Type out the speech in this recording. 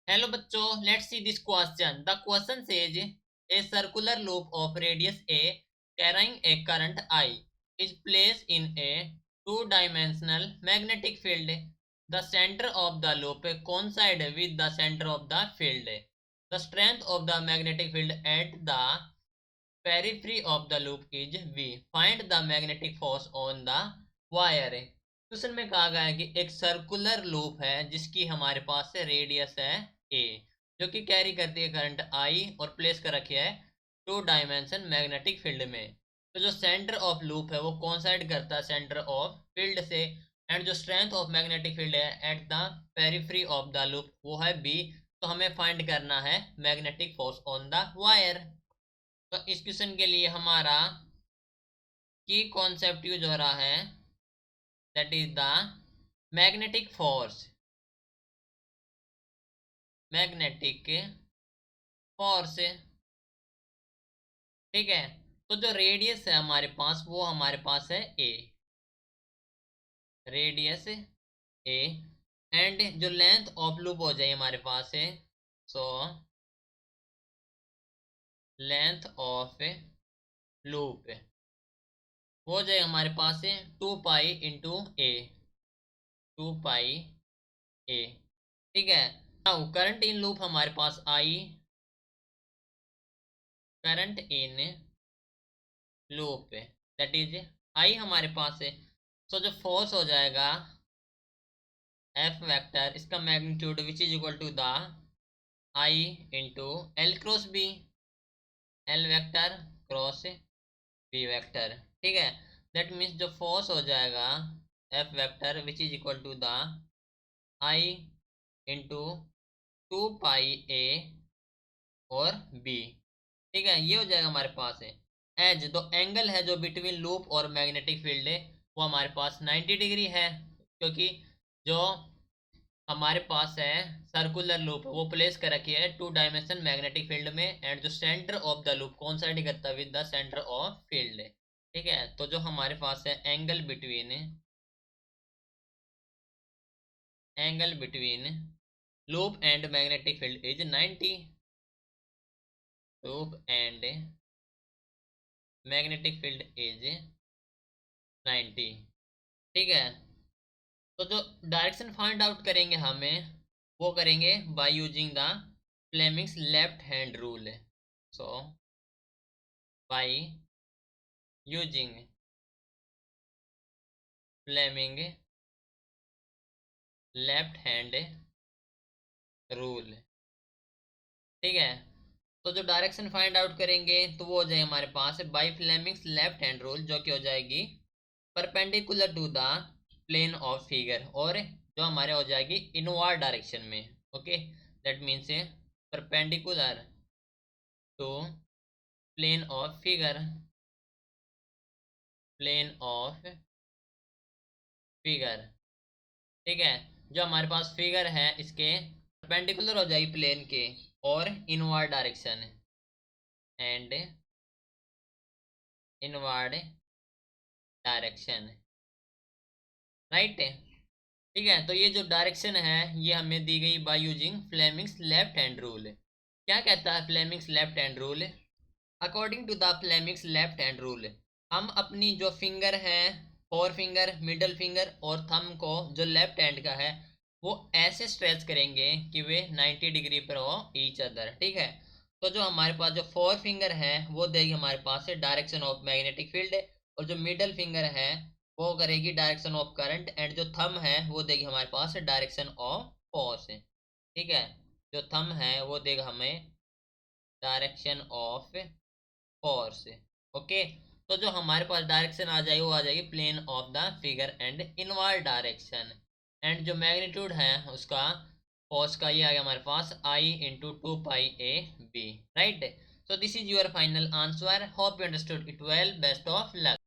Hello bachcho, let's see this question. The question says a circular loop of radius A carrying a current I is placed in a two-dimensional magnetic field. The center of the loop coincides with the center of the field. The strength of the magnetic field at the periphery of the loop is V. Find the magnetic force on the wire. Question में कहा गया है कि एक circular loop है जिसकी हमारे पास से रेडियस है ए, जो कि कैरी करती है करंट आई और प्लेस कर रखी है टू डायमेंशन मैग्नेटिक फील्ड में। तो जो सेंटर ऑफ लूप है वो कोइंसाइड करता है सेंटर ऑफ फील्ड से, एंड जो स्ट्रेंथ ऑफ मैग्नेटिक फील्ड है at the periphery of the loop वो है बी। तो हमें फाइंड करना है magnetic force on the wire. तो इस क्वेश्चन के लिए हमारा की कॉन्सेप्ट यूज हो रहा है, that is the magnetic force. Magnetic force, ठीक है। तो जो रेडियस है हमारे पास वो हमारे पास है ए, रेडियस ए, एंड जो लेंथ ऑफ लूप हो जाए हमारे पास है, सो लेंथ ऑफ लूप हो जाए हमारे पास है 2 पाई इंटू ए, 2 पाई ए, ठीक है। नाउ करंट इन लूप हमारे पास I, current in loop that is I हमारे पास है। सो जो फोर्स हो जाएगा एफ वेक्टर, इसका magnitude which is equal to the I into L cross B, L vector cross B vector, ठीक है। दैट मीन्स जो फोर्स हो जाएगा F vector which is equal to the I into 2 pi A और B, ठीक है। ये हो जाएगा हमारे पास है एज, तो एंगल है जो बिटवीन लूप और मैग्नेटिक फील्ड है वो हमारे पास 90 डिग्री है, क्योंकि जो हमारे पास है सर्कुलर लूप वो प्लेस कर रखी है टू डायमेंशन मैग्नेटिक फील्ड में, एंड जो सेंटर ऑफ द लूप कौन साइड करता है with the centre of field, ठीक है। तो जो हमारे पास है angle between loop and magnetic field is 90, loop and magnetic field is 90, ठीक है। तो जो डायरेक्शन फाइंड आउट करेंगे हमें वो करेंगे by using the Fleming's left hand rule. So by using Fleming left hand rule, ठीक है। तो जो डायरेक्शन फाइंड आउट करेंगे तो वो हो जाए हमारे पास by Fleming's left hand rule, जो कि हो जाएगी perpendicular to the plane of figure, और जो हमारे हो जाएगी इनवर्ड डायरेक्शन में, okay. That means perpendicular to plane of figure, plane of figure, ठीक है। जो हमारे पास फिगर है इसके परपेंडिकुलर हो जाएगी प्लेन के और inward direction, and inward direction, right, ठीक है। तो ये जो डायरेक्शन है ये हमें दी गई by using Fleming's left hand rule. क्या कहता है Fleming's left hand rule? According to the Fleming's left hand rule, हम अपनी जो फिंगर है, फोर फिंगर, मिडल फिंगर और थंब को जो लेफ्ट हैंड का है वो ऐसे स्ट्रेच करेंगे कि वे 90 डिग्री पर हो ईच अदर, ठीक है। तो जो हमारे पास जो फोर फिंगर है वो देगी हमारे पास है डायरेक्शन ऑफ मैग्नेटिक फील्ड, और जो मिडल फिंगर है वो करेगी डायरेक्शन ऑफ करंट, एंड जो थंब है वो देगी हमारे पास डायरेक्शन ऑफ फोर्स, ठीक है। जो थंब है वो देगा हमें डायरेक्शन ऑफ फोर्स, ओके। तो जो हमारे पास डायरेक्शन आ जाएगी वो आ जाएगी plane of the figure and inward direction, and जो मैग्नीट्यूड है उसका फोर्स का ये आ गया हमारे पास I into 2 pi A B, right. So this is your final answer, hope you understood it well, best of luck.